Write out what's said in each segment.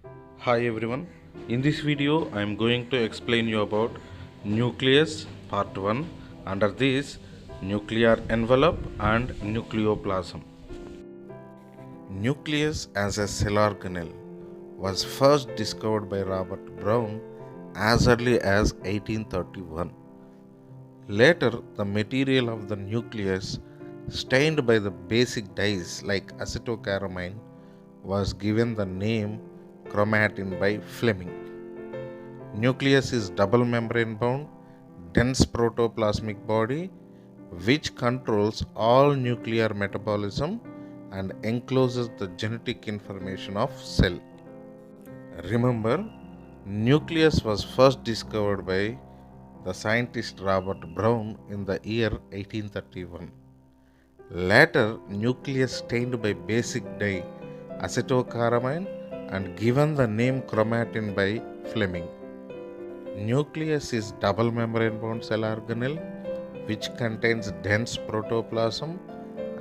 Hi everyone. In this video I am going to explain you about nucleus part 1. Under this, nuclear envelope and nucleoplasm. Nucleus as a cell organelle was first discovered by Robert Brown as early as 1831. Later, the material of the nucleus stained by the basic dyes like acetocaramine was given the name chromatin by Fleming. Nucleus is double membrane bound, dense protoplasmic body which controls all nuclear metabolism and encloses the genetic information of cell. Remember, nucleus was first discovered by the scientist Robert Brown in the year 1831. Later, nucleus stained by basic dye acetocaramine and given the name chromatin by Fleming. Nucleus is double membrane bound cell organelle which contains dense protoplasm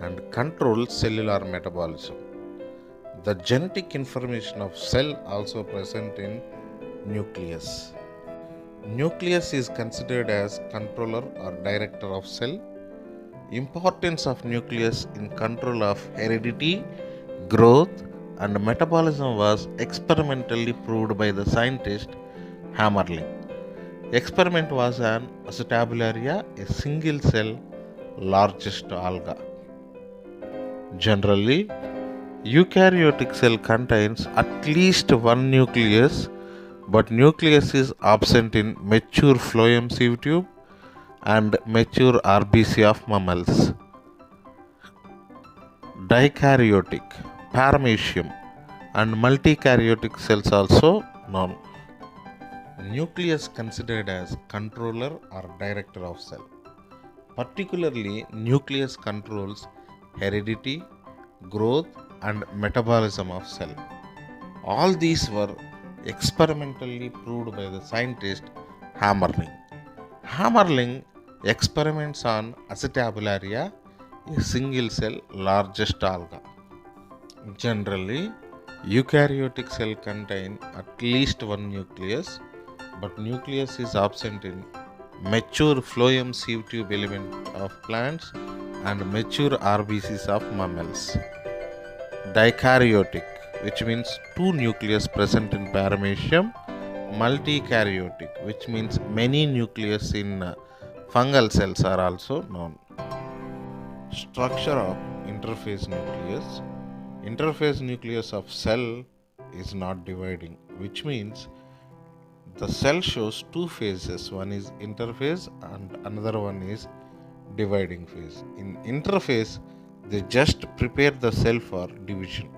and controls cellular metabolism. The genetic information of cell also present in nucleus. Nucleus is considered as controller or director of cell. Importance of nucleus in control of heredity, growth and metabolism was experimentally proved by the scientist Hammerling. Experiment was on Acetabularia, a single cell largest alga. Generally, eukaryotic cell contains at least one nucleus, but nucleus is absent in mature phloem sieve tube and mature RBC of mammals. Dikaryotic, paramecium and multikaryotic cells also known. Nucleus considered as controller or director of cell. Particularly, nucleus controls heredity, growth and metabolism of cell. All these were experimentally proved by the scientist Hammerling. Hammerling experiments on Acetabularia, a single cell largest alga. Generally, eukaryotic cell contain at least one nucleus, but nucleus is absent in mature phloem sieve tube element of plants and mature RBCs of mammals. Dikaryotic, which means two nucleus present in paramecium. Multikaryotic, which means many nucleus in fungal cells are also known. Structure of interphase nucleus. Interphase nucleus of cell is not dividing, which means the cell shows two phases. One is interphase and another one is dividing phase. In interphase, they just prepare the cell for division.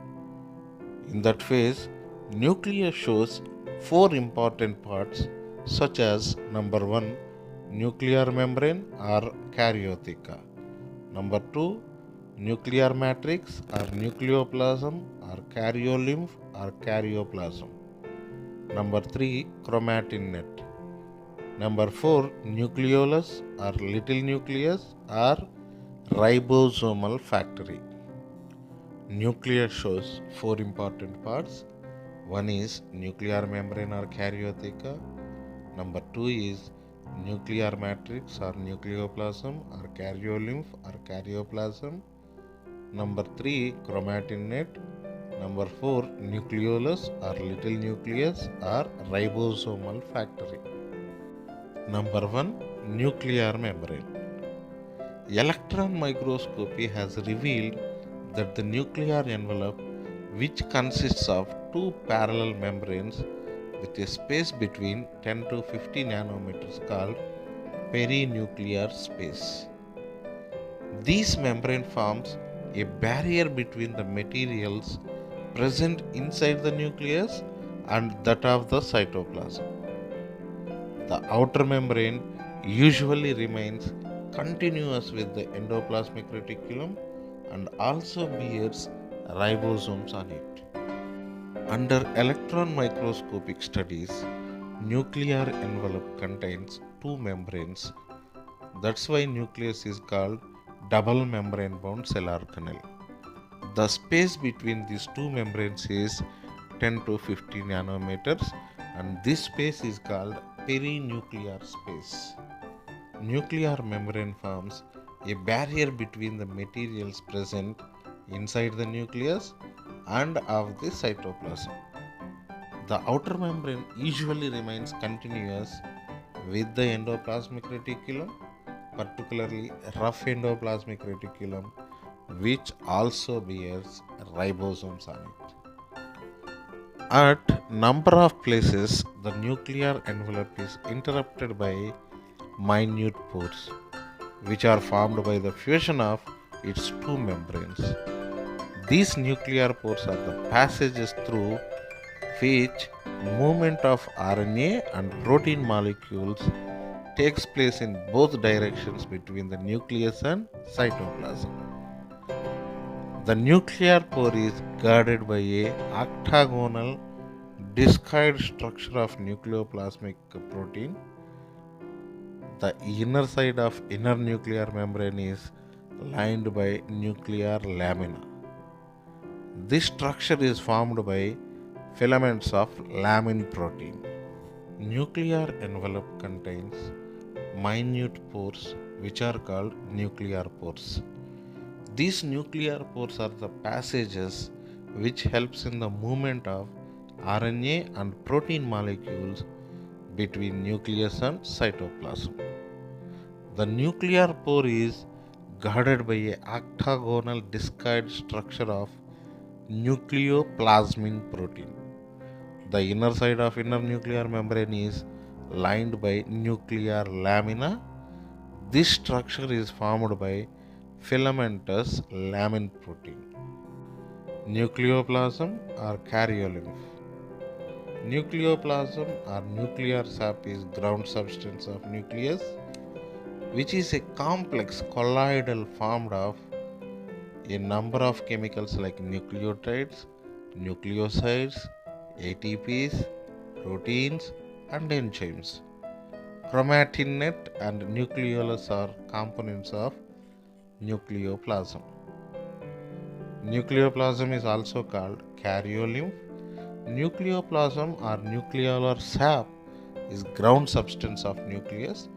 In that phase, nucleus shows four important parts such as number 1, nuclear membrane or karyotheca. Number 2, nuclear matrix or nucleoplasm or karyolymph or karyoplasm. Number 3, chromatin net. Number 4, nucleolus or little nucleus or ribosomal factory. Nucleus shows four important parts. One is nuclear membrane or karyotheca. Number 2 is nuclear matrix or nucleoplasm or karyolymph or karyoplasm. Number 3, chromatin net. Number 4, nucleolus or little nucleus or ribosomal factory. Number 1, nuclear membrane. Electron microscopy has revealed that the nuclear envelope, which consists of two parallel membranes with a space between 10 to 50 nanometers called perinuclear space. These membrane forms a barrier between the materials present inside the nucleus and that of the cytoplasm. The outer membrane usually remains continuous with the endoplasmic reticulum and also bears ribosomes on it. Under electron microscopic studies, nuclear envelope contains two membranes. That's why nucleus is called double membrane bound cell organelle. The space between these two membranes is 10 to 50 nanometers, and this space is called perinuclear space. Nuclear membrane forms a barrier between the materials present inside the nucleus and of the cytoplasm. The outer membrane usually remains continuous with the endoplasmic reticulum, particularly rough endoplasmic reticulum, which also bears ribosomes on it. At number of places, the nuclear envelope is interrupted by minute pores, which are formed by the fusion of its two membranes. These nuclear pores are the passages through which movement of RNA and protein molecules takes place in both directions between the nucleus and cytoplasm. The nuclear pore is guarded by a octagonal discoid structure of nucleoplasmic protein. The inner side of inner nuclear membrane is lined by nuclear lamina. This structure is formed by filaments of lamin protein. Nuclear envelope contains minute pores which are called nuclear pores. These nuclear pores are the passages which helps in the movement of RNA and protein molecules between nucleus and cytoplasm. The nuclear pore is guarded by a octagonal discoid structure of nucleoplasmin protein. The inner side of inner nuclear membrane is lined by nuclear lamina. This structure is formed by filamentous lamin protein. Nucleoplasm or karyolymph. Nucleoplasm or nuclear sap is ground substance of nucleus, which is a complex colloidal formed of a number of chemicals like nucleotides, nucleosides, ATPs, proteins, and enzymes. Chromatin net and nucleolus are components of nucleoplasm. Nucleoplasm is also called karyolymph. Nucleoplasm or nucleolar sap is ground substance of nucleus,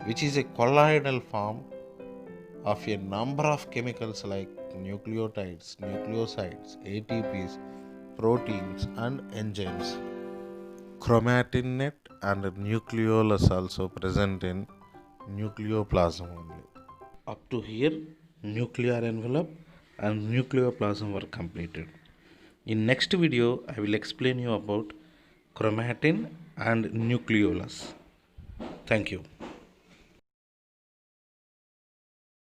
which is a colloidal form of a number of chemicals like nucleotides, nucleosides, ATPs, proteins, and enzymes. Chromatin net and nucleolus also present in nucleoplasm only. Up to here, nuclear envelope and nucleoplasm were completed. In next video, I will explain you about chromatin and nucleolus. Thank you.